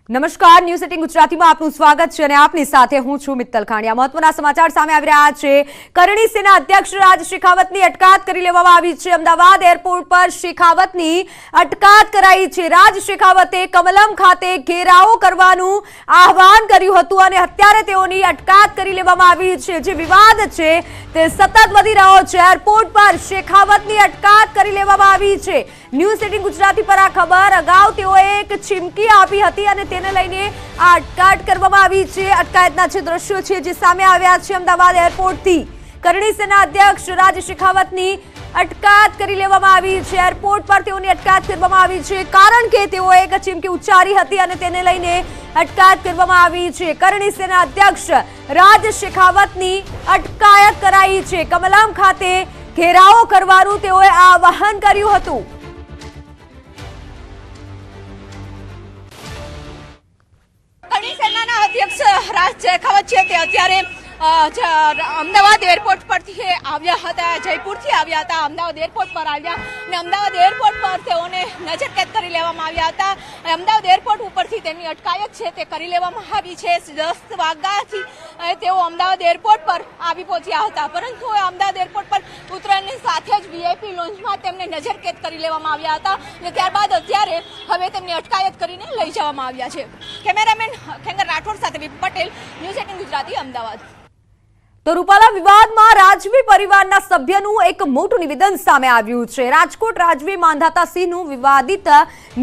નમસ્કાર, ન્યૂઝ 18 ગુજરાતીમાં આપનું સ્વાગત છે અને આપની સાથે હું છું મિત્તલ ખાણિયા। મહત્વના સમાચાર સામે આવી રહ્યા છે। કરણી સેના અધ્યક્ષ રાજ શેખાવતની અટકાયત કરી લેવામાં આવી છે। અમદાવાદ એરપોર્ટ પર શેખાવતની અટકાયત કરાઈ છે। રાજ શેખાવતે કમલમ ખાતે ઘેરાવો કરવાનું આહવાન કર્યું હતું અને અત્યારે તેઓની અટકાયત કરી લેવામાં આવી છે। જે વિવાદ છે તે સતત વધી રહ્યો છે। એરપોર્ટ પર શેખાવતની અટકાયત કરી લેવામાં આવી છે। ન્યૂઝ 18 ગુજરાતી પર આ ખબર અગાઉ તેઓએ એક ચીમકી આપી હતી અને તેને લઈને આ અટકાયત કરવામાં આવી છે। અટકાયતના જે દ્રશ્યો છે જે સામે આવ્યા છે અમદાવાદ એરપોર્ટથી કરણી સેના અધ્યક્ષ રાજ શેખાવતની અટકાયત કરી લેવામાં આવી છે। એરપોર્ટ પર તેઓની અટકાયત કરવામાં આવી છે કારણ કે તેઓએ એક ચીમકી ઉચ્ચારી હતી અને તેને લઈને અટકાયત કરવામાં આવી છે। કરણી સેના અધ્યક્ષ રાજ શેખાવતની અટકાયત કરાઈ છે। કમલમ ખાતે ઘેરાવો કરવાનું તેઓએ આહવાન કર્યું હતું। કરણી સેનાના અધ્યક્ષ રાજ શેખાવત છે તે અત્યારે અમદાવાદ એરપોર્ટ પરથી આવ્યા હતા, જયપુરથી આવ્યા હતા, અમદાવાદ એરપોર્ટ પર આવ્યા અને અમદાવાદ એરપોર્ટ પર તેઓને નજરકેદ કરી લેવામાં આવ્યા હતા અને અમદાવાદ એરપોર્ટ ઉપરથી તેમની અટકાયત છે તે કરી લેવામાં આવી છે। 10 વાગ્યાથી તેઓ અમદાવાદ એરપોર્ટ પર આવી પહોંચ્યા હતા, પરંતુ અમદાવાદ એરપોર્ટ પર ઉતરવાની સાથે જ વીઆઈપી લોન્જમાં તેમને નજરકેદ કરી લેવામાં આવ્યા હતા અને ત્યારબાદ અત્યારે હવે તેમની અટકાયત કરીને લઈ જવામાં આવ્યા છે। કેમેરામેન ખેંગર રાઠોડ સાથે વિપુ પટેલ, ન્યૂઝ 18 ગુજરાતી, અમદાવાદ। તો રૂપાલા વિવાદમાં રાજવી પરિવારના સભ્યનું એક મોટું નિવેદન સામે આવ્યું છે। રાજકોટ રાજવી માંધાતા સિંહનું વિવાદિત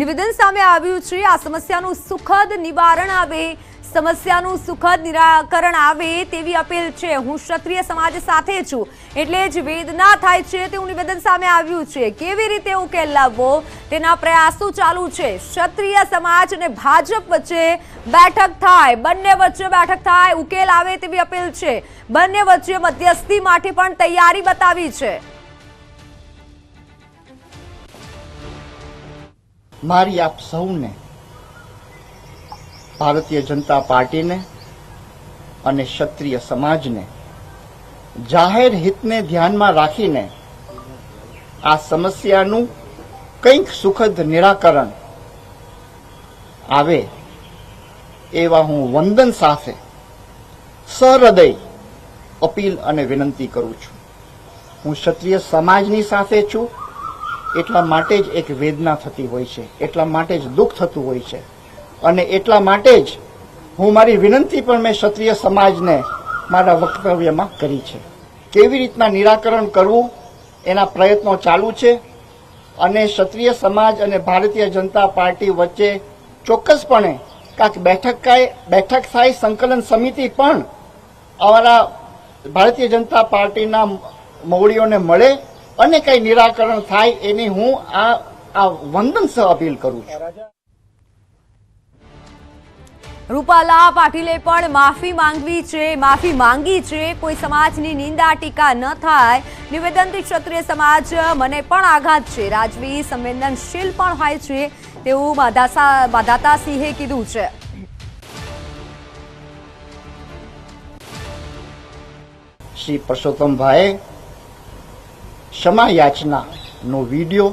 નિવેદન સામે આવ્યું છે। આ સમસ્યાનું સુખદ નિવારણ આવે, સમસ્યાનું સુખદ નિરાકરણ આવે તેવી અપીલ છે। હું ક્ષત્રિય સમાજ સાથે છું એટલે જ વેદના થાય છે તેવું નિવેદન સામે આવ્યું છે। કેવી રીતે ઉકેલ લાવવો તેના પ્રયાસો ચાલુ છે। ક્ષત્રિય સમાજ અને ભાજપ વચ્ચે બેઠક થાય, બંને વચ્ચે બેઠક થાય, ઉકેલ આવે તેવી અપીલ છે। બંને વચ્ચે મધ્યસ્થી માટે પણ તૈયારી બતાવી છે। મારી આપ સૌને, ભારતીય જનતા પાર્ટીને અને ક્ષત્રિય સમાજને જાહેર હિતને ધ્યાનમાં રાખીને આ સમસ્યાનું કંઈક સુખદ નિરાકરણ આવે એવા હું વંદન સાથે સહૃદય અપીલ અને વિનંતી કરું છું। હું ક્ષત્રિય સમાજની સાથે છું એટલા માટે જ એક વેદના થતી હોય છે, એટલા માટે જ દુઃખ થતું હોય છે અને એટલા માટે જ હું મારી વિનંતી પણ મેં ક્ષત્રિય સમાજને મારા વક્તવ્યમાં કરી છે। કેવી રીતના નિરાકરણ કરવું એના પ્રયત્નો ચાલુ છે અને ક્ષત્રિય સમાજ અને ભારતીય જનતા પાર્ટી વચ્ચે ચોક્કસપણે કાંઈક બેઠક થાય, સંકલન સમિતિ પણ અમારા ભારતીય જનતા પાર્ટીના મોવડીઓને મળે અને કંઈ નિરાકરણ થાય એની હું આ વંદન સહ અપીલ કરું છું। રૂપાલા પાટીલે પણ માફી માંગી છે। કોઈ સમાજની નિંદા ટીકા ન થાય, નિવેદનથી ક્ષત્રિય સમાજ મને પણ આઘાત છે। રાજવી સંવેદનશીલ પણ હોય છે તેવું માંધાતા સિંહે કીધું છે। શ્રી પરસોત્તમભાઈએ ક્ષમા યાચનાનો વિડીયો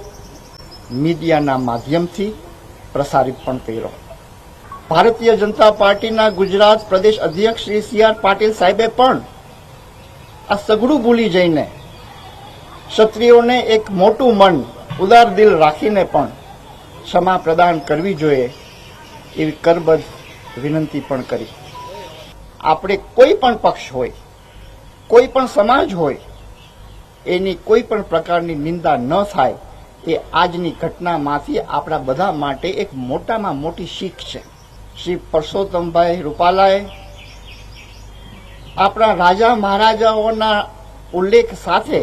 મીડિયાના માધ્યમથી પ્રસારિત પણ કર્યો। ભારતીય જનતા પાર્ટીના ગુજરાત પ્રદેશ અધ્યક્ષ શ્રી સી.આર. પાટીલ સાહેબે પણ આ સઘળું ભૂલી જઈને ક્ષત્રિયોને એક મોટું મન, ઉદાર દિલ રાખીને પણ ક્ષમા પ્રદાન કરવી જોઈએ એવી કરબદ્ધ વિનંતી પણ કરી। આપણે કોઈ પણ પક્ષ હોય, કોઈ પણ સમાજ હોય, એની કોઈ પણ પ્રકારની નિંદા ન થાય એ આજની ઘટનામાંથી આપણા બધા માટે એક મોટામાં મોટી શીખ છે। શ્રી પરસોત્તમભાઈ રૂપાલાએ આપણા રાજા મહારાજાઓના ઉલ્લેખ સાથે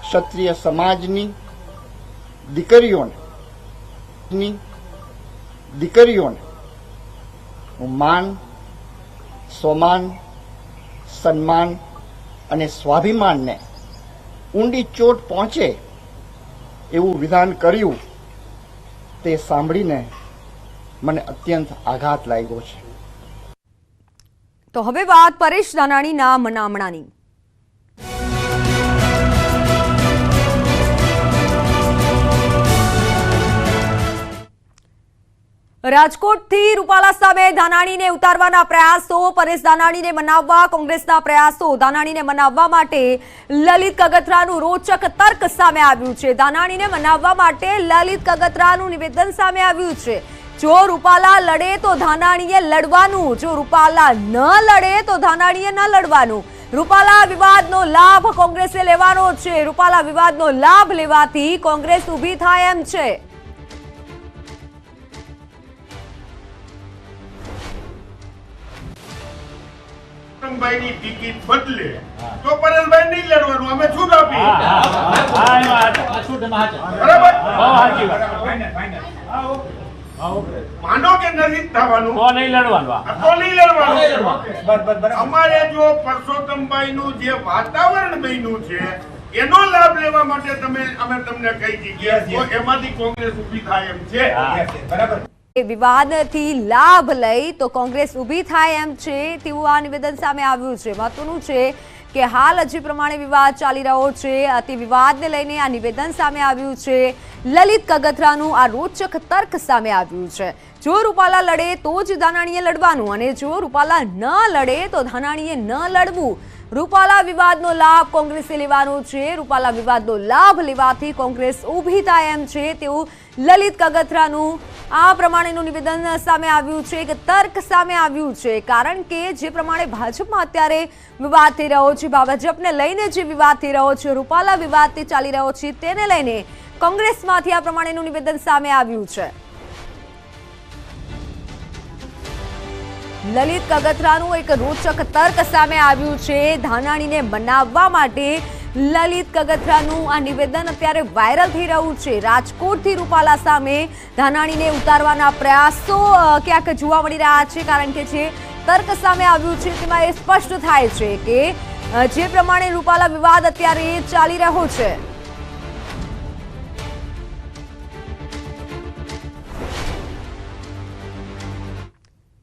ક્ષત્રિય સમાજની દીકરીઓને માન, સ્વમાન, સન્માન અને સ્વાભિમાનને ઊંડી ચોટ પહોંચે એવું વિધાન કર્યું તે સાંભળીને મને અત્યંત આઘાત લાગ્યો છે। તો હવે વાત પરેશ ધાનાણીના મનામણાની। રાજકોટથી રૂપાલા સામે ધાનાણીને ઉતારવાના પ્રયાસો, પરેશ ધાનાણીને મનાવવા કોંગ્રેસના પ્રયાસો. ધાનાણીને મનાવવા માટે લલિત કગથરાનું રોચક તર્ક સામે આવ્યું છે. ધાનાણીને મનાવવા માટે લલિત કગથરાનું નિવેદન સામે આવ્યું છે. જો રૂપાલા લડે તો ધાનાણીએ લડવાનું, જો રૂપાલા ન લડે તો ધાનાણીએ ન લડવાનું. રૂપાલા વિવાદનો લાભ કોંગ્રેસે લેવાનો છે. રૂપાલા વિવાદનો લાભ લેવાથી કોંગ્રેસ ઊભી થાય એમ છે. ભાઈની ટિકિટ બદલે તો પરેશભાઈ નહીં લડવાનું, અમે છૂટ આપી. માનો કે નથી થવાનું તો નહીં લડવાનું, તો નહીં લડવાનું. અમારે જો પરસોત્તમભાઈ નું જે વાતાવરણ બન્યું છે એનો લાભ લેવા માટે અમે તમને કહી દીધી તો એમાંથી કોંગ્રેસ ઊભી થાય એમ છે. બરાબર. વિવાદથી લાભ લઈ તો કોંગ્રેસ ઊભી થાય એમ છે તેવું આ નિવેદન સામે આવ્યું છે. મહત્વનું છે કે હાલ હજી પ્રમાણે વિવાદ ચાલી રહ્યો છે. તે વિવાદને લઈને આ નિવેદન સામે આવ્યું છે. લલિત કગથરાનું આ રોચક તર્ક સામે આવ્યું છે. જો રૂપાલા લડે તો જ ધાનાણીએ લડવાનું અને જો રૂપાલા ન લડે તો ધાનાણીએ ન લડવું. રૂપાલા વિવાદનો લાભ કોંગ્રેસે લેવાનો છે. રૂપાલા વિવાદનો લાભ લેવાથી કોંગ્રેસ ઊભી થાય એમ છે તેવું લલિત કગથરાનું આ પ્રમાણેનું નિવેદન સામે આવ્યું છે. કે તર્ક સામે આવ્યું છે. કારણ કે જે પ્રમાણે ભાજપમાં અત્યારે વિવાદ થઈ રહ્યો છે, ભાજપને લઈને જે વિવાદ થઈ રહ્યો છે, રૂપાલા વિવાદ તે ચાલી રહ્યો છે, તેને લઈને કોંગ્રેસમાંથી આ પ્રમાણેનું નિવેદન સામે આવ્યું છે. લલિત કગથરાનું એક રોચક તર્ક સામે આવ્યું છે. ધાનાણીને બનાવવા માટે લલિત કગથરાનું આ નિવેદન અત્યારે વાયરલ થઈ રહ્યું છે. રાજકોટથી રૂપાલા સામે ધાનાણીને ઉતારવાના પ્રયાસો ક્યાંક જોવા મળી રહ્યા છે. કારણ કે જે તર્ક સામે આવ્યું છે તેમાં એ સ્પષ્ટ થાય છે કે જે પ્રમાણે રૂપાલા વિવાદ અત્યારે ચાલી રહ્યો છે.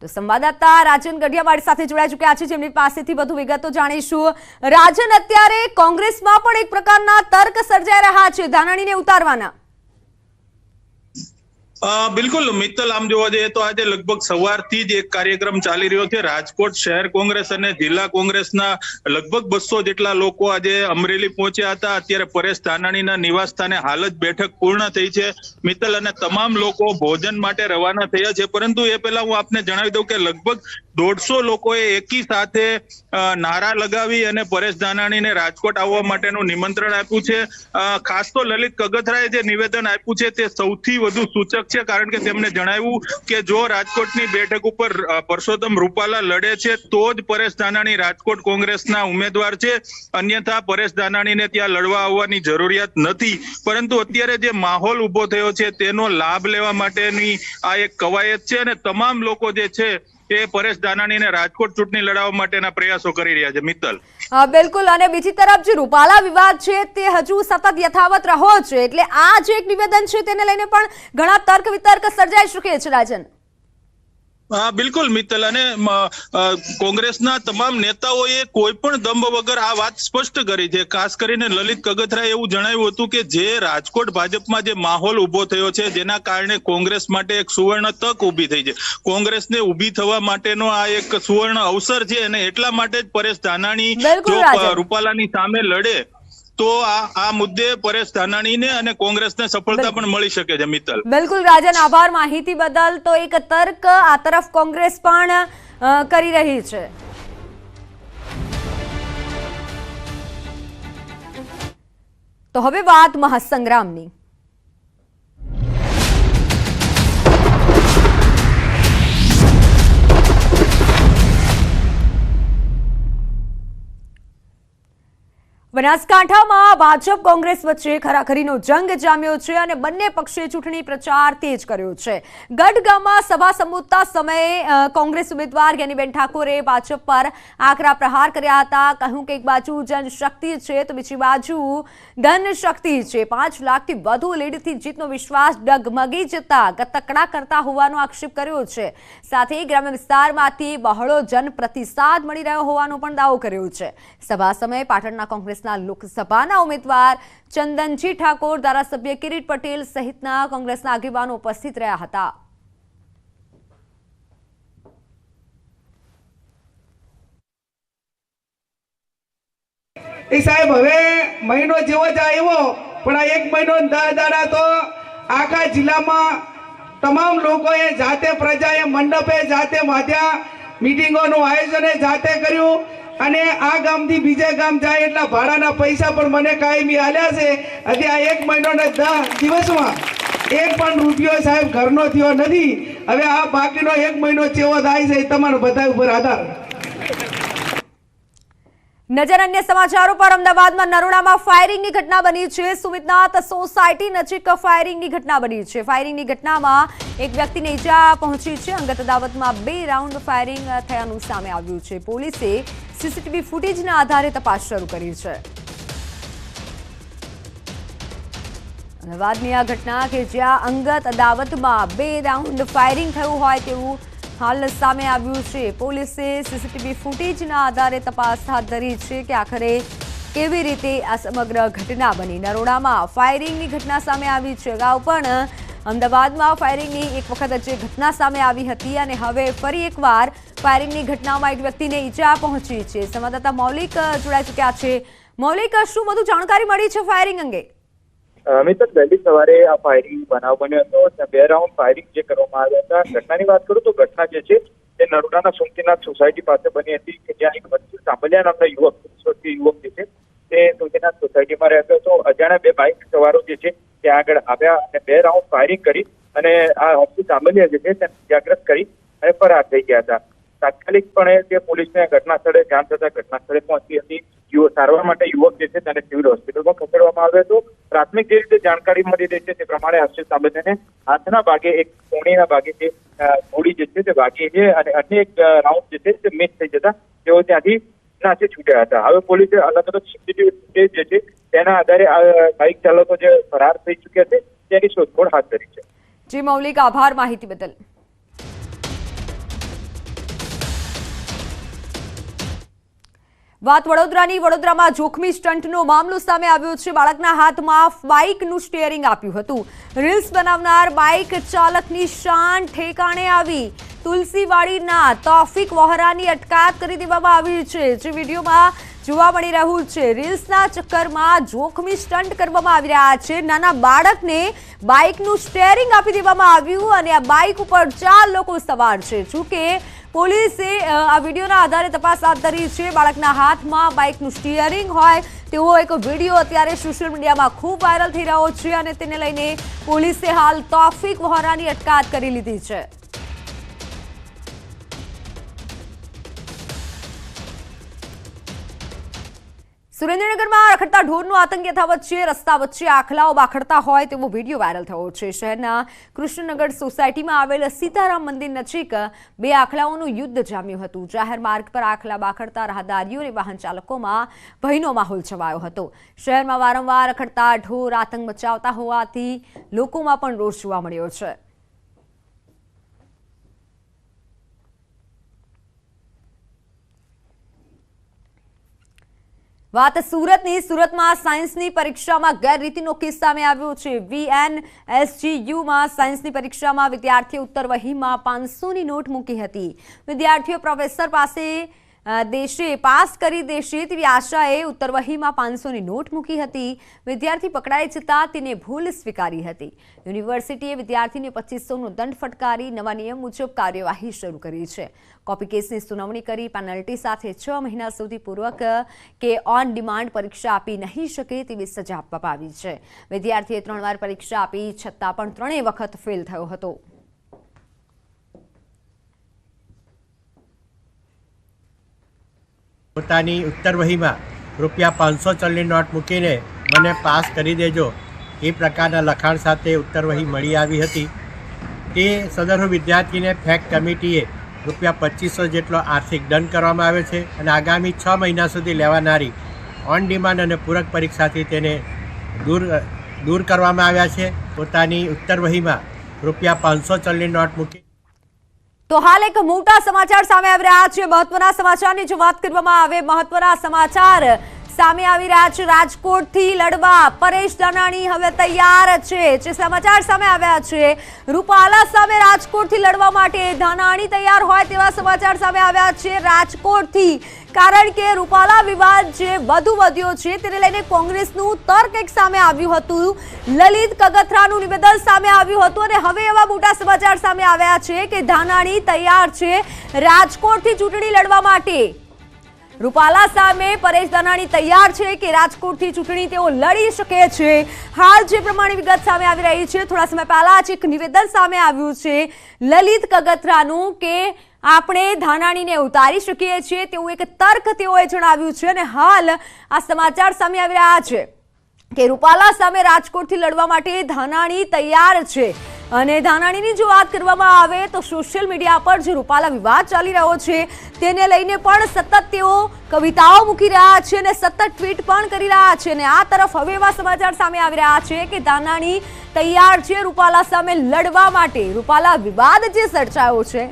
તો સંવાદદાતા રાજન ગઢિયા મારી સાથે જોડાઈ ચૂક્યા છે, જેમની પાસેથી વધુ વિગતો જાણીશું. રાજન, અત્યારે કોંગ્રેસમાં પણ એક પ્રકારના તર્ક સર્જાઈ રહ્યા છે ધાનાણીને ઉતારવાના. બિલકુલ મિત્તલ, આમ જોવા જઈએ તો આજે લગભગ સવારથી જ એક કાર્યક્રમ ચાલી રહ્યો છે. રાજકોટ શહેર કોંગ્રેસ અને જિલ્લા કોંગ્રેસના લગભગ 200 જેટલા લોકો આજે અમરેલી પહોંચ્યા હતા. અત્યારે પરેશ ધાનાણીના નિવાસ સ્થાને હાલ જ બેઠક પૂર્ણ થઈ છે મિત્તલ, અને તમામ લોકો ભોજન માટે રવાના થયા છે. પરંતુ એ પહેલા હું આપને જણાવી દઉં કે લગભગ 150 લોકોએ એકી સાથે નારા લગાવી અને પરેશ ધાનાણીને રાજકોટ આવવા માટેનું નિમંત્રણ આપ્યું છે. ખાસ તો લલિત કગથરાએ જે નિવેદન આપ્યું છે તે સૌથી વધુ સૂચક છે. કારણ કે તેમણે જણાવ્યું કે જો રાજકોટની બેઠક ઉપર પરસોત્તમ રૂપાલા લડે છે તો જ પરેશ ધાનાણી રાજકોટ કોંગ્રેસના ઉમેદવાર છે, અન્યથા પરેશ ધાનાણીને ત્યાં લડવા આવવાની જરૂરિયાત નથી. પરંતુ અત્યારે જે માહોલ ઉભો થયો છે તેનો લાભ લેવા માટેની આ એક કવાયત છે અને તમામ લોકો જે છે એ પરેશ ધાનાણીને રાજકોટ ચૂંટણી લડાવવા માટેના પ્રયાસો કરી રહ્યા છે. મિત્તલ, બિલકુલ. અને બીજી તરફ જે રૂપાલા વિવાદ છે તે હજુ સતત યથાવત રહ્યો છે, એટલે આ જે એક નિવેદન છે તેને લઈને પણ ઘણા તર્ક વિતર્ક સર્જાઈ શકે છે. રાજન, બિલકુલ મિત્તલ, અને કોંગ્રેસના તમામ નેતાઓએ કોઈ પણ દંભ વગર આ વાત સ્પષ્ટ કરી છે. ખાસ કરીને લલિત કગથરાએ એવું જણાવ્યું હતું કે જે રાજકોટ ભાજપમાં જે માહોલ ઉભો થયો છે જેના કારણે કોંગ્રેસ માટે એક સુવર્ણ તક ઊભી થઈ છે. કોંગ્રેસને ઊભી થવા માટેનો આ એક સુવર્ણ અવસર છે અને એટલા માટે જ પરેશ ધાનાણી જો રૂપાલાની સામે લડે તો આ મુદ્દે પરેશ ધાનાણીને અને કોંગ્રેસને સફળતા પણ મળી શકે છે. મિત્તલ, બિલકુલ રાજન, આભાર માહિતી બદલ. તો એક તર્ક આ તરફ કોંગ્રેસ પણ કરી રહી છે. તો હવે વાત મહાસંગ્રામની. બનાસકાંઠામાં ભાજપ કોંગ્રેસ વચ્ચે ખરાખરીનો જંગ જામ્યો છે અને બંને પક્ષે ચૂંટણી પ્રચાર તેજ કર્યો છે. ગઢ ગામમાં સભા સંબોધતા સમયે કોંગ્રેસ ઉમેદવાર જ્ઞાનીબેન ઠાકોરે ભાજપ પર આકરા પ્રહાર કર્યા હતા. કહ્યું કે એક બાજુ જનશક્તિ છે તો બીજી બાજુ ધન શક્તિ છે. 5 લાખથી વધુ લીડથી જીતનો વિશ્વાસ ડગમગી જતા ગતકડા કરતા હોવાનો આક્ષેપ કર્યો છે. સાથે ગ્રામ્ય વિસ્તારમાંથી બહોળો જન પ્રતિસાદ મળી રહ્યો હોવાનો પણ દાવો કર્યો છે. સભા સમયે પાટણના કોંગ્રેસ લોકસભાના ઉમેદવાર ચંદનજી ઠાકોર, ધારાસભ્ય કિરીટ પટેલ સહિતના કોંગ્રેસના આગેવાનો ઉપસ્થિત રહ્યા હતા. એ સાહેબ હવે મહિનો જેવો જ આવ્યો, પણ આ 1 મહિનો 10 દાડા તો આખા જિલ્લામાં તમામ લોકોએ જાતે, પ્રજાએ મંડપે જાતે બાંધ્યા, મીટિંગોનું આયોજન જાતે કર્યું, અને આ ગામથી બીજે ગામ જાય એટલા ભાડાના પૈસા પણ મને કાયમી આલ્યા છે. હજી આ 1 મહિનો ને 10 દિવસમાં 1 પણ રૂપિયો સાહેબ ઘરનો થયો નથી. હવે આ બાકીનો 1 મહિનો ચેવો થાય છે એ તમારા બધા ઉપર આધાર. નજર અન્ય સમાચારો પર. અમદાવાદમાં નરોડામાં ફાયરિંગની ઘટના બની છે. સુમિતનાથ સોસાયટી નજીક ફાયરિંગની ઘટના બની છે. ફાયરિંગની ઘટનામાં એક વ્યક્તિને ઈજા પહોંચી છે. અંગત અદાવતમાં 2 રાઉન્ડ ફાયરિંગ થયાનું સામે આવ્યું છે. પોલીસે સીસીટીવી ફૂટેજના આધારે તપાસ શરૂ કરી છે. અમદાવાદની આ ઘટના કે જ્યાં અંગત અદાવતમાં 2 રાઉન્ડ ફાયરિંગ થયું હોય તેવું હાલ સામે આવ્યું છે. પોલીસે સીસીટીવી ફૂટેજના આધારે તપાસ હાથ ધરી છે કે આખરે કેવી રીતે આ સમગ્ર ઘટના બની. નરોડામાં ફાયરિંગની ઘટના સામે આવી છે. અગાઉ પણ અમદાવાદમાં ફાયરિંગની એક વખત જે ઘટના સામે આવી હતી અને હવે ફરી એકવાર ફાયરિંગની ઘટનામાં એક વ્યક્તિને ઈજા પહોંચી છે. સંવાદદાતા મૌલિક જોડાઈ ચૂક્યા છે. મૌલિક, શું વધુ જાણકારી મળી છે ફાયરિંગ અંગે? મિત્ર, વહેલી સવારે આ ફાયરિંગ બનાવ બન્યો હતો. 2 રાઉન્ડ ફાયરિંગ જે કરવામાં આવ્યા હતા. ઘટનાની વાત કરું તો ઘટના જે છે તે નરોડાના સુમતીનાથ સોસાયટી પાસે બની હતી કે જ્યાં એક વચ્ચે સાંભળ્યા નામના યુવક જે છે તે સુમતીનાથ સોસાયટીમાં રહેતો હતો. અજાણ્યા 2 બાઇક સવારો જે છે ત્યાં આગળ આવ્યા અને 2 રાઉન્ડ ફાયરિંગ કરી અને આ હપ્તી સાંભળ્યા જે છે તેને ઇજાગ્રસ્ત કરી અને ફરાર થઈ ગયા હતા. તાત્કાલિકપણે તે પોલીસને ઘટના સ્થળે જાણ થતા ઘટના સ્થળે પહોંચી હતી. સારવાર માટે યુવક જે છે તેને સિવિલ હોસ્પિટલમાં ખસેડવામાં આવ્યો હતો. પ્રાથમિક જે રીતે જાણકારી મળી રહી છે તે પ્રમાણે હર્ષિત સાંભળીને હાથના ભાગે, એક કોણીના ભાગે જે ગોળી જે છે તે વાગી છે અને અન્ય એક રાઉન્ડ જે છે તે મિસ થઈ જતા તેઓ ત્યાંથી નાસી છૂટ્યા હતા. હવે પોલીસે અલગ અલગ સીસીટીવી ફૂટેજ જે છે તેના આધારે આ બાઇક ચાલકો જે ફરાર થઈ ચૂક્યા છે તેની શોધખોળ હાથ ધરી છે. જી મૌલિક, આભાર માહિતી બદલ. વાત વડોદરાની. વડોદરામાં જોખમી સ્ટંટનો મામલો સામે આવ્યો છે. બાળકના હાથમાં બાઇકનું સ્ટીયરિંગ આપ્યું હતું. રીલ્સ બનાવનાર બાઇક ચાલકની શાન ઠેકાણે આવી. તુલસીવાડીના તોફિક વહોરાની અટકાયત કરી દેવામાં આવી છે, જે વિડીયોમાં જોવા મળી રહ્યું છે. રીલ્સના ચક્કરમાં જોખમી સ્ટંટ કરવામાં આવી રહ્યા છે. નાના બાળકને બાઇકનું સ્ટીયરિંગ આપી દેવામાં આવ્યું અને આ બાઇક ઉપર 4 લોકો સવાર છે. જોકે પોલીસે આ વિડીયોના આધારે તપાસ હાથ ધરી છે. બાળકના હાથમાં બાઇકનું સ્ટીયરિંગ હોય તેવો એક વિડીયો અત્યારે સોશિયલ મીડિયામાં ખૂબ વાયરલ થઈ રહ્યો છે અને તેને લઈને પોલીસે હાલ તોફિક વહોરાની અટકાયત કરી લીધી છે. સુરેન્દ્રનગરમાં રખડતા ઢોરનો આતંક યથાવત છે. રસ્તા વચ્ચે આખલાઓ બાખડતા હોય તેવો વિડીયો વાયરલ થયો છે. શહેરના કૃષ્ણનગર સોસાયટીમાં આવેલ સીતારામ મંદિર નજીક 2 આખલાઓનું યુદ્ધ જામ્યું હતું. જાહેર માર્ગ પર આખલા બાખડતા રાહદારીઓ અને વાહન ચાલકોમાં ભયનો માહોલ છવાયો હતો. શહેરમાં વારંવાર રખડતા ઢોર આતંક મચાવતા હોવાથી લોકોમાં પણ રોષ જોવા મળ્યો છે. વાત સુરતની. સુરતમાં સાયન્સની પરીક્ષામાં ગેરરીતિનો કેસ સામે આવ્યો છે. VNSGUમાં સાયન્સની પરીક્ષામાં વિદ્યાર્થીઓ ઉત્તર વહીમાં 500ની નોટ મૂકી હતી. વિદ્યાર્થીઓ પ્રોફેસર પાસે પાસ કરી દેશે તેવી આશાએ ઉત્તર વહીમાં 500ની નોટ મૂકી હતી. વિદ્યાર્થી પકડાઈ જતા તેને ભૂલ સ્વીકારી હતી. યુનિવર્સિટીએ વિદ્યાર્થીને 2500નો દંડ ફટકારી નવા નિયમ મુજબ કાર્યવાહી શરૂ કરી છે. કોપી કેસની સુનાવણી કરી પેનલ્ટી સાથે 6 મહિના સુધી પૂર્વક કે ઓન ડિમાન્ડ પરીક્ષા આપી નહીં શકે તેવી સજા આપવામાં આવી છે. વિદ્યાર્થીએ 3 વાર પરીક્ષા આપી છતાં પણ 3 વખત ફેલ થયો હતો. પોતાની ઉત્તર વહીમાં ₹500 ચલની નોટ મૂકીને મને પાસ કરી દેજો એ પ્રકારના લખાણ સાથે ઉત્તર વહી મળી આવી હતી. તે સદરનો વિદ્યાર્થીને ફેક કમિટીએ ₹2500 જેટલો આર્થિક દંડ કરવામાં આવ્યો છે અને આગામી 6 મહિના સુધી લેવાનારી ઓન ડિમાન્ડ અને પૂરક પરીક્ષાથી તેને દૂર કરવામાં આવ્યા છે. પોતાની ઉત્તર વહીમાં ₹500 ચલની નોટ મૂકી. તો હાલ એક મોટા સમાચાર સામે આવી રહ્યા છે. મહત્વના સમાચારની જો વાત કરવામાં આવે, મહત્વના સમાચાર સામે આવી રહ્યા છે રાજકોટથી લડવા પરેશ ધાનાણી હવે તૈયાર છે જે સમાચાર સામે આવ્યા છે રૂપાલા સામે રાજકોટથી લડવા માટે ધાનાણી તૈયાર હોય તેવા સમાચાર સામે આવ્યા છે રાજકોટથી કારણ કે રૂપાલા વિવાદ જે વધુ વધ્યો છે તેને લઈને કોંગ્રેસનું તર્ક એક સામે આવ્યું હતું લલિત કગથરાનું નિવેદન સામે આવ્યું હતું અને હવે એવા મોટા સમાચાર સામે આવ્યા છે કે ધાનાણી તૈયાર છે રાજકોટથી ચૂંટણી લડવા માટે રૂપાલા સામે પરેશ ધાનાણી તૈયાર છે કે રાજકોટથી ચૂંટણી તેઓ લડી શકે છે હાલ જે પ્રમાણે વિગત સામે આવી રહી છે થોડા સમય પહેલા જ એક નિવેદન સામે આવ્યું છે લલિત કગથરાનું કે આપણે ધાનાણીને ઉતારી શકીએ છીએ તેવું એક તર્ક તેઓએ જણાવ્યું છે અને હાલ આ સમાચાર સામે આવી રહ્યા છે કે રૂપાલા સામે રાજકોટથી લડવા માટે ધાનાણી તૈયાર છે અને ધાનાણીની જો વાત કરવામાં આવે તો સોશિયલ મીડિયા પર જે રૂપાલા વિવાદ ચાલી રહ્યો છે તેને લઈને પણ સતત તેઓ કવિતાઓ મૂકી રહ્યા છે અને સતત ટ્વીટ પણ કરી રહ્યા છે અને આ તરફ હવે એવા સમાચાર સામે આવી રહ્યા છે કે ધાનાણી તૈયાર છે રૂપાલા સામે લડવા માટે રૂપાલા વિવાદ જે સર્જાયો છે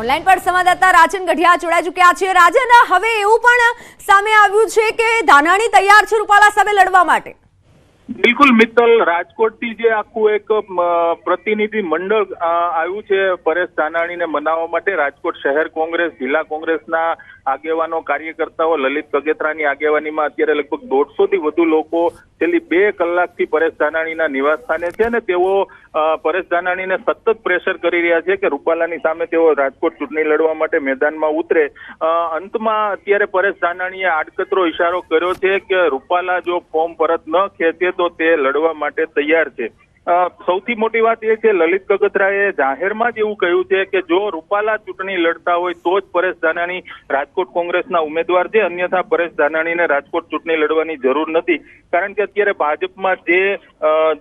ઓનલાઈન પર સંવાદદાતા રાજન ગઢિયા જોડાઈ ચૂક્યા છે રાજન હવે એવું પણ સામે આવ્યું છે કે ધાનાણી તૈયાર છે રૂપાલા સામે લડવા માટે બિલકુલ મિત્તલ રાજકોટથી જે આખું એક પ્રતિનિધિ મંડળ આવ્યું છે પરેશ ધાનાણીને મનાવવા માટે રાજકોટ શહેર કોંગ્રેસ જિલ્લા કોંગ્રેસના આગેવાનો કાર્યકર્તાઓ લલિત કગેત્રાની આગેવાનીમાં અત્યારે લગભગ 150 થી વધુ લોકો છેલ્લી 2 કલાકથી પરેશ ધાનાણીના નિવાસ સ્થાને છે અને તેઓ પરેશ ધાનાણીને સતત પ્રેશર કરી રહ્યા છે કે રૂપાલાની સામે તેઓ રાજકોટ ચૂંટણી લડવા માટે મેદાનમાં ઉતરે અંતમાં અત્યારે પરેશ ધાનાણીએ આડકતરો ઇશારો કર્યો છે કે રૂપાલા જો ફોર્મ પરત ન ખેંચે તો તે લડવા માટે તૈયાર છે સૌથી મોટી વાત એ છે લલિત કગથરાએ જાહેરમાં જ એવું કહ્યું છે કે જો રૂપાલા ચૂંટણી લડતા હોય તો જ પરેશ ધાનાણી રાજકોટ કોંગ્રેસના ઉમેદવાર છે અન્યથા પરેશ ધાનાણીને રાજકોટ ચૂંટણી લડવાની જરૂર નથી કારણ કે અત્યારે ભાજપમાં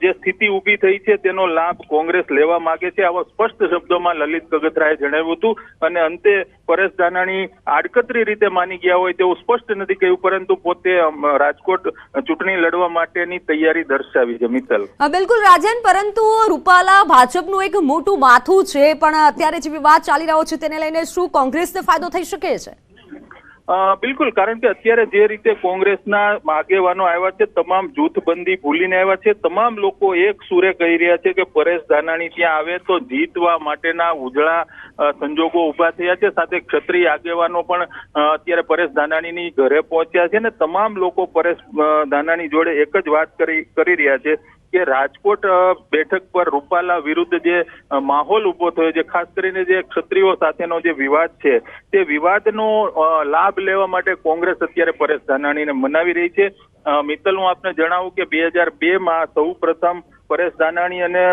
જે સ્થિતિ ઊભી થઈ છે તેનો લાભ કોંગ્રેસ લેવા માંગે છે આવા સ્પષ્ટ શબ્દોમાં લલિત કગથરાએ જણાવ્યું હતું અને અંતે પરેશ ધાનાણી આડકતરી રીતે માની ગયા હોય તેવું સ્પષ્ટ નથી કહ્યું પરંતુ પોતે રાજકોટ ચૂંટણી લડવા માટેની તૈયારી દર્શાવી છે મિત્તલ બિલકુલ રાજન પરંતુ રૂપાલા ભાજપનું એક મોટું માથું છે પણ અત્યારે જે વિવાદ ચાલી રહ્યો છે તેને લઈને શું કોંગ્રેસને ફાયદો થઈ શકે છે બિલકુલ કારણ કે અત્યારે જે રીતે કોંગ્રેસના આગેવાનો આવ્યા છે તમામ જૂથબંધી ભૂલીને આવ્યા છે તમામ લોકો એક સુરે કહી રહ્યા છે કે પરેશ ધાનાણી ત્યાં આવે તો જીતવા માટેના ઉજળા સંજોગો ઉભા થયા છે સાથે ક્ષત્રિય આગેવાનો પણ અત્યારે પરેશ ધાનાણીની ઘરે પહોંચ્યા છે અને તમામ લોકો પરેશ ધાનાણી જોડે એક જ વાત કરી રહ્યા છે કે રાજકોટ બેઠક પર રૂપાલા વિરુદ્ધ જે માહોલ ઉભો થયો છે ખાસ કરીને જે ક્ષત્રિયો સાથેનો જે વિવાદ છે તે વિવાદનો લાભ લેવા માટે કોંગ્રેસ અત્યારે પરેશ ધાનાણીને મનાવી રહી છે મિત્તલ હું આપને જણાવું કે 2002માં સૌ પ્રથમ પરેશ ધાનાણી અને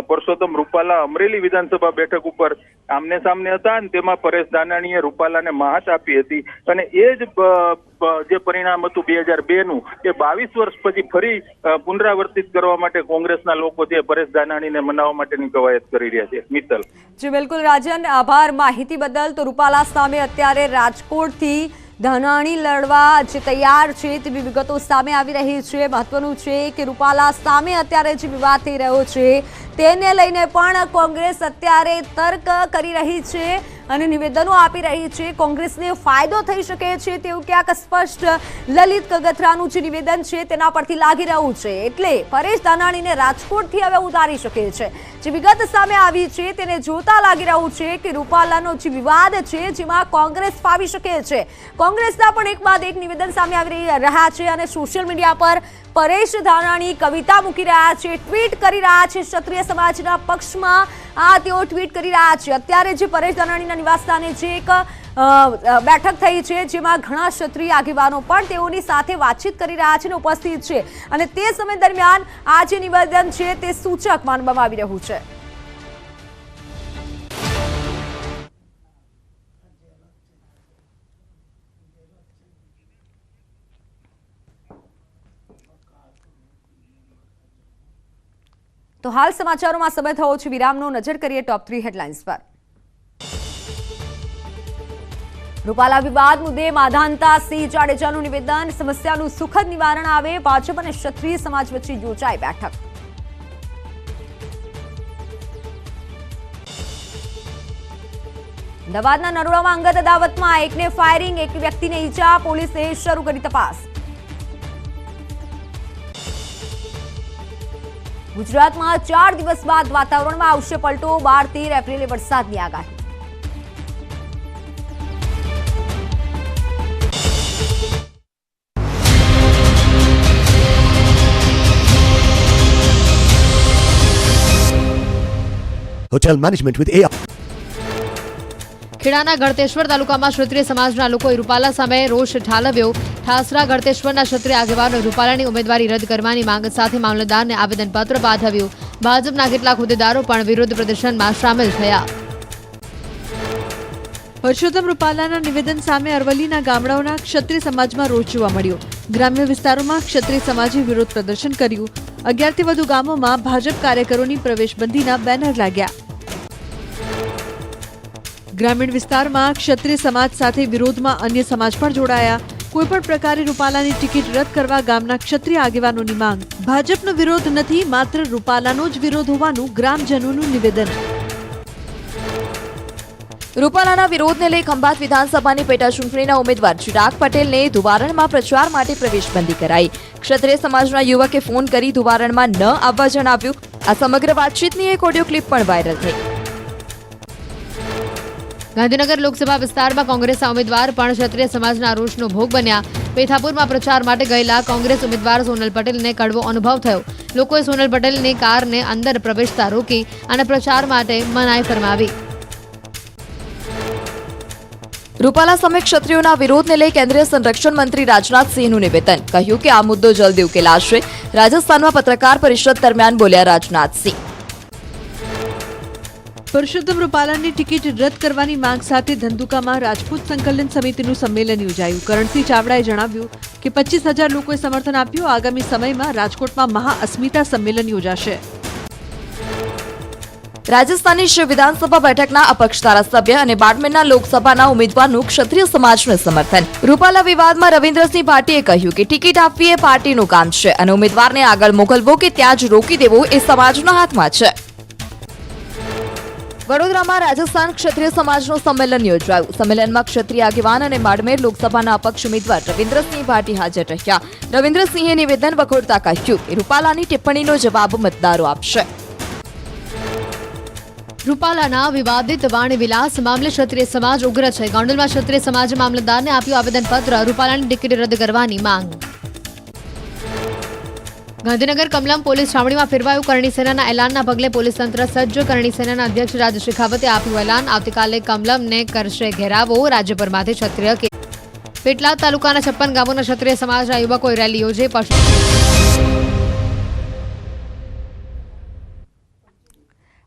પરસોત્તમ રૂપાલા અમરેલી વિધાનસભા બેઠક ઉપર આમને સામને હતા અને તેમાં પરેશ ધાનાણીએ રૂપાલાને માત આપી હતી અને એ જ જે પરિણામ હતું 2002નું એ 22 વર્ષ પછી ફરી પુનરાવર્તિત કરવા માટે કોંગ્રેસના લોકો છે પરેશ ધાનાણીને મનાવવા માટેની કવાયત કરી રહ્યા છે મિત્તલ જી બિલકુલ રાજન આભાર માહિતી બદલ તો રૂપાલા સામે અત્યારે રાજકોટથી ધાનાણી લડવા જે તૈયાર છે તેવી વિગતો સામે આવી રહી છે મહત્વનું છે કે રૂપાલા સામે અત્યારે જે વિવાદ થઈ રહ્યો છે તેને લઈને પણ કોંગ્રેસ અત્યારે તર્ક કરી રહી છે અને નિવેદનો આપી રહી છે કોંગ્રેસને ફાયદો થઈ શકે છે તેવું ક્યાંક સ્પષ્ટ લલિત કગથરાનું જે નિવેદન છે તેના પરથી લાગી રહ્યું છે એટલે પરેશ ધાનાણીને રાજકોટથી હવે ઉતારી શકે છે જે વિગત સામે આવી છે તેને જોતા લાગી રહ્યું છે કે રૂપાલાનો જે વિવાદ છે જેમાં કોંગ્રેસ ફાવી શકે છે કોંગ્રેસના પણ એક બાદ એક નિવેદન સામે આવી રહ્યા છે અને સોશિયલ મીડિયા પર પરેશ ધાનાણી કવિતા મૂકી રહ્યા છે ટ્વીટ કરી રહ્યા છે ક્ષત્રિય સમાજના પક્ષમાં તેઓ ટ્વીટ કરી રહ્યા છે અત્યારે જે પરેશ ધાનાણીના નિવાસસ્થાને જે એક બેઠક થઈ છે જેમાં ઘણા ક્ષત્રિય આગેવાનો પણ તેઓની સાથે વાતચીત કરી રહ્યા છે અને ઉપસ્થિત છે અને તે સમય દરમિયાન આ જે નિવેદન છે તે સૂચક માનવામાં આવી રહ્યું છે તો હાલ સમાચારોમાં સમય થયો છે વિરામનો નજર કરીએ ટોપ 3 હેડલાઇન્સ પર રૂપાલા વિવાદ મુદ્દે માધાનતા સિંહ જાડેજાનું નિવેદન સમસ્યાનું સુખદ નિવારણ આવે ભાજપ અને ક્ષત્રિય સમાજ વચ્ચે યોજાઈ બેઠક અમદાવાદના નરોડામાં અંગત અદાવતમાં એકને ફાયરિંગ, એક વ્યક્તિને ઈજા, પોલીસે શરૂ કરી તપાસ. ગુજરાતમાં 4 દિવસ બાદ વાતાવરણમાં આવશે પલટો, 12-13 એપ્રિલે વરસાદની આગાહી. Hotel management with AR. ખેડાના Galteshwar તાલુકામાં ક્ષત્રિય સમાજના લોકોએ રૂપાલા સામે રોષ ઠાલવ્યો. ઠાસરા ગળતેશ્વરના ક્ષત્રિય આગેવાનો રૂપાલાની ઉમેદવારી રદ કરવાની માંગ સાથે મામલતદારને આવેદનપત્ર પાઠવ્યું. ભાજપના કેટલાક હોદ્દેદારો પણ વિરોધ પ્રદર્શનમાં સામેલ થયા. પરસોત્તમ રૂપાલાના નિવેદન સામે અરવલ્લીના ગામડાઓના ક્ષત્રિય સમાજમાં રોષ જોવા મળ્યો. ગ્રામ્ય વિસ્તારોમાં ક્ષત્રિય સમાજે વિરોધ પ્રદર્શન કર્યું. 11થી વધુ ગામોમાં ભાજપ કાર્યકરોની પ્રવેશબંધીના બેનર લાગ્યા. ગ્રામીણ વિસ્તારમાં ક્ષત્રિય સમાજ સાથે વિરોધમાં અન્ય સમાજ પણ જોડાયા. કોઈપણ પ્રકારે રૂપાલાની ટિકિટ રદ કરવા ગામના ક્ષત્રિય આગેવાનોની માંગ. ભાજપનો વિરોધ નથી, માત્ર રૂપાલાનો જ વિરોધ હોવાનું ગ્રામજનોનું નિવેદન. રૂપાલાના વિરોધને લઈ ખંભાત વિધાનસભાની પેટા ચૂંટણીના ઉમેદવાર ચિરાગ પટેલને ધુવારણમાં પ્રચાર માટે પ્રવેશબંધી કરાઈ. ક્ષત્રિય સમાજના યુવકે ફોન કરી ધુવારણમાં ન આવવા જણાવ્યું. આ સમગ્ર વાતચીતની એક ઓડિયો ક્લિપ પણ વાયરલ થઈ. ગાંધીનગર લોકસભા વિસ્તારમાં કોંગ્રેસના ઉમેદવાર પણ ક્ષત્રિય સમાજના રોષનો ભોગ બન્યા. પેથાપુરમાં પ્રચાર માટે ગયેલા કોંગ્રેસ ઉમેદવાર સોનલ પટેલને કડવો અનુભવ થયો. લોકોએ સોનલ પટેલની કારને અંદર પ્રવેશતા રોકી અને પ્રચાર માટે મનાઈ ફરમાવી. રૂપાલા સામે ક્ષત્રિયોના વિરોધને લઈ કેન્દ્રીય સંરક્ષણ મંત્રી રાજનાથસિંહનું નિવેદન. કહ્યું કે આ મુદ્દો જલ્દી ઉકેલાશે. રાજસ્થાનમાં પત્રકાર પરિષદ દરમિયાન બોલ્યા રાજનાથસિંહ. પરસોત્તમ રૂપાલાની ટિકિટ રદ કરવાની માંગ સાથે ધંધુકામાં રાજપૂત સંકલન સમિતિનું સંમેલન યોજાયું. કરણસિંહ ચાવડાએ જણાવ્યું કે 25,000 લોકોએ સમર્થન આપ્યું. આગામી સમયમાં રાજકોટમાં મહાઅસ્મિતા સંમેલન યોજાશે. રાજસ્થાનની શિવ વિધાનસભા બેઠકના અપક્ષ ધારાસભ્ય અને બાડમેરના લોકસભાના ઉમેદવારનું ક્ષત્રિય સમાજનું સમર્થન. રૂપાલા વિવાદમાં રવિન્દ્રસિંહ ભાટીએ કહ્યું કે ટિકિટ આપવી એ પાર્ટીનું કામ છે અને ઉમેદવારને આગળ મોકલવો કે ત્યાં જ રોકી દેવો એ સમાજના હાથમાં છે. વડોદરામાં રાજસ્થાન ક્ષત્રિય સમાજનું સંમેલન યોજાયું. સંમેલનમાં ક્ષત્રિય આગેવાન અને બાડમેર લોકસભાના અપક્ષ ઉમેદવાર રવિન્દ્રસિંહ ભાટી હાજર રહ્યા. રવિન્દ્રસિંહે નિવેદન વખોડતા કહ્યું કે રૂપાલાની ટિપ્પણીનો જવાબ મતદારો આપશે. રૂપાલાના વિવાદિત વાણી વિલાસ મામલે ક્ષત્રિય સમાજ ઉગ્ર છે. ગોંડલમાં ક્ષત્રિય સમાજે મામલતદારને આપ્યું આવેદનપત્ર. રૂપાલાની ટિકિટ રદ કરવાની માંગ. ગાંધીનગર કમલમ પોલીસ છાવણીમાં ફેરવાયું. કરણી સેનાના એલાનના પગલે પોલીસ તંત્ર સજ્જ. કરણી સેનાના અધ્યક્ષ રાજ શેખાવતે આપ્યું એલાન. આવતીકાલે કમલમને કરશે ઘેરાવો. રાજ્યભરમાંથી ક્ષત્રિય પેટલાદ તાલુકાના 56 ગામોના ક્ષત્રિય સમાજના યુવકોએ રેલી યોજી.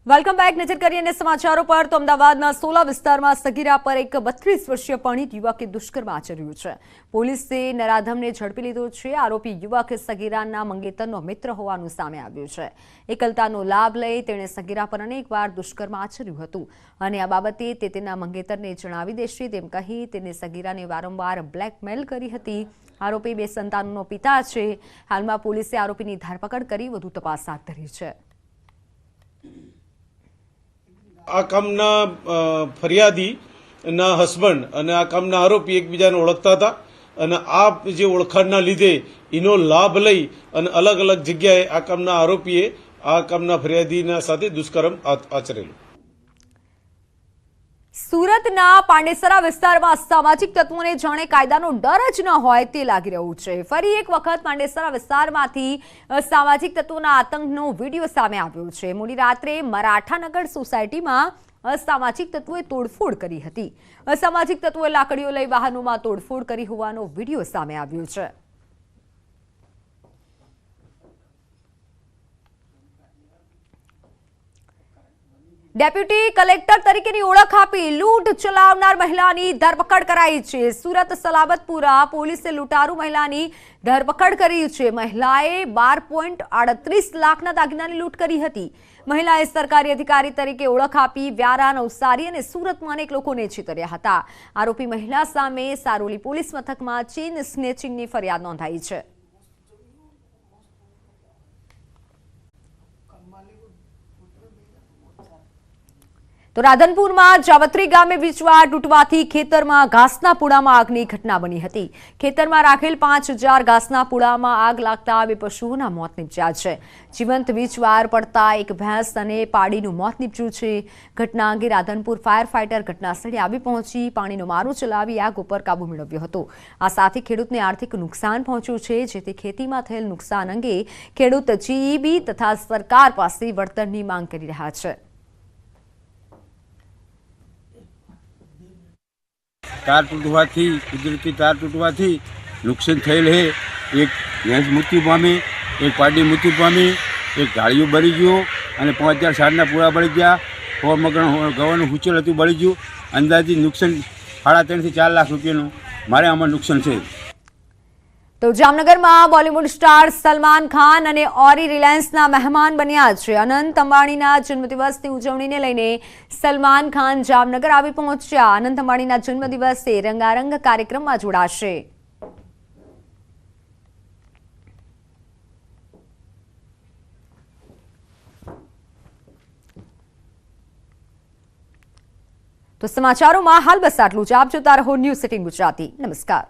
Welcome back. નજર કરીએ અને સમાચારો પર તો અમદાવાદના સોલા વિસ્તારમાં સગીરા પર એક 32 વર્ષીય પરિણીત યુવકે દુષ્કર્મ આચર્યું છે. પોલીસે નરાધમને ઝડપી લીધો છે. આરોપી યુવક સગીરાના મંગેતરનો મિત્ર હોવાનું સામે આવ્યું છે. એકલતાનો લાભ લઈ તેણે સગીરા પર અનેકવાર દુષ્કર્મ આચર્યું હતું અને આ બાબતે તે તેના મંગેતરને જણાવી દેશે તેમ કહી તેને સગીરાને વારંવાર બ્લેકમેલ કરી હતી. આરોપી 2 સંતાનોનો પિતા છે. હાલમાં પોલીસે આરોપીની ધરપકડ કરી વધુ તપાસ હાથ ધરી છે. આ કામના ફરિયાદીના હસબન્ડ અને આ કામના આરોપી એકબીજાને ઓળખતા હતા અને આ જે ઓળખાણના લીધે એનો લાભ લઈ અને અલગ અલગ જગ્યાએ આ કામના આરોપીએ આ કામના ફરિયાદીના સાથે દુષ્કર્મ આચરેલું. સુરતના પાંડેસરા વિસ્તારમાં સામાજિક તત્વોને જાણે કાયદાનો ડર જ ન હોય તે લાગી રહ્યું છે. ફરી એક વખત પાંડેસરા વિસ્તારમાંથી સામાજિક તત્વોના આતંકનો વિડીયો સામે આવ્યો છે. મોડી રાત્રે મરાઠાનગર સોસાયટીમાં અસામાજિક તત્વોએ તોડફોડ કરી હતી. અસામાજિક તત્વોએ લાકડીઓ લઈ વાહનોમાં તોડફોડ કરી હોવાનો વિડીયો સામે આવ્યો છે. ડેપ્યુટી કલેક્ટર તરીકેની ઓળખ આપી લૂંટ ચલાવનાર મહિલાની ધરપકડ કરાઈ છે. સુરત સલાબતપુરા પોલીસે લૂંટારૂ મહિલાની ધરપકડ કરી છે. મહિલાએ 12.38 લાખના દાગીનાની લૂંટ કરી હતી. મહિલાએ સરકારી અધિકારી તરીકે ઓળખ આપી વ્યારા, નવસારી અને સુરતમાં અનેક લોકોને છેતર્યા હતા. આરોપી મહિલા સામે સારોલી પોલીસ મથકમાં ચેઇન સ્નેચિંગની ફરિયાદ નોંધાઈ છે. તો રાધનપુરમાં જાવત્રી ગામે વીજવાડ તૂટવાથી ખેતરમાં ઘાસના પૂડામાં આગની ઘટના બની હતી. ખેતરમાં રાખેલ 5000 ઘાસના પૂડામાં આગ લાગતા 2 પશુઓના મોત નીપજ્યા છે. જીવંત વીજવાડ પડતા એક ભેંસ અને પાડીનું મોત નીપજ્યું છે. ઘટના અંગે રાધનપુર ફાયર ફાઈટર ઘટનાસ્થળે આવી પહોંચી પાણીનો મારો ચલાવી આગ ઉપર કાબુ મેળવ્યો હતો. આ સાથે ખેડૂતને આર્થિક નુકસાન પહોંચ્યું છે, જેથી ખેતીમાં થયેલ નુકસાન અંગે ખેડૂત જીઈબી તથા સરકાર પાસે વળતરની માંગ કરી રહ્યા છે. तार तूटवाથી કુદરતી તાર તૂટવાથી નુકસાન થયેલ છે. એક ભેંસ મૃત્યુ પામી, એક પાડી મૃત્યુ પામી, એક ઢાળિયું બળી ગયું અને 5000 સારના પૂરા બળી ગયા. 100 મગણ ગવાનું હુચેલ હતું બળી ગયું. અંદાજિત નુકસાન 3.5 થી 4 લાખ રૂપિયાનું મારે આમાં નુકસાન છે. તો જામનગરમાં બોલિવૂડ સ્ટાર સલમાન ખાન અને ઓરી રિલાયન્સના મહેમાન બન્યા છે. અનંત અંબાણીના જન્મદિવસની ઉજવણીને લઈને સલમાન ખાન જામનગર આવી પહોંચ્યા. અનંત અંબાણીના જન્મદિવસે રંગારંગ કાર્યક્રમમાં જોડાશે. તો સમાચારોમાં હાલ બસ આટલું જ. આપ જોતા રહો ન્યૂઝ 18 ગુજરાતી. નમસ્કાર.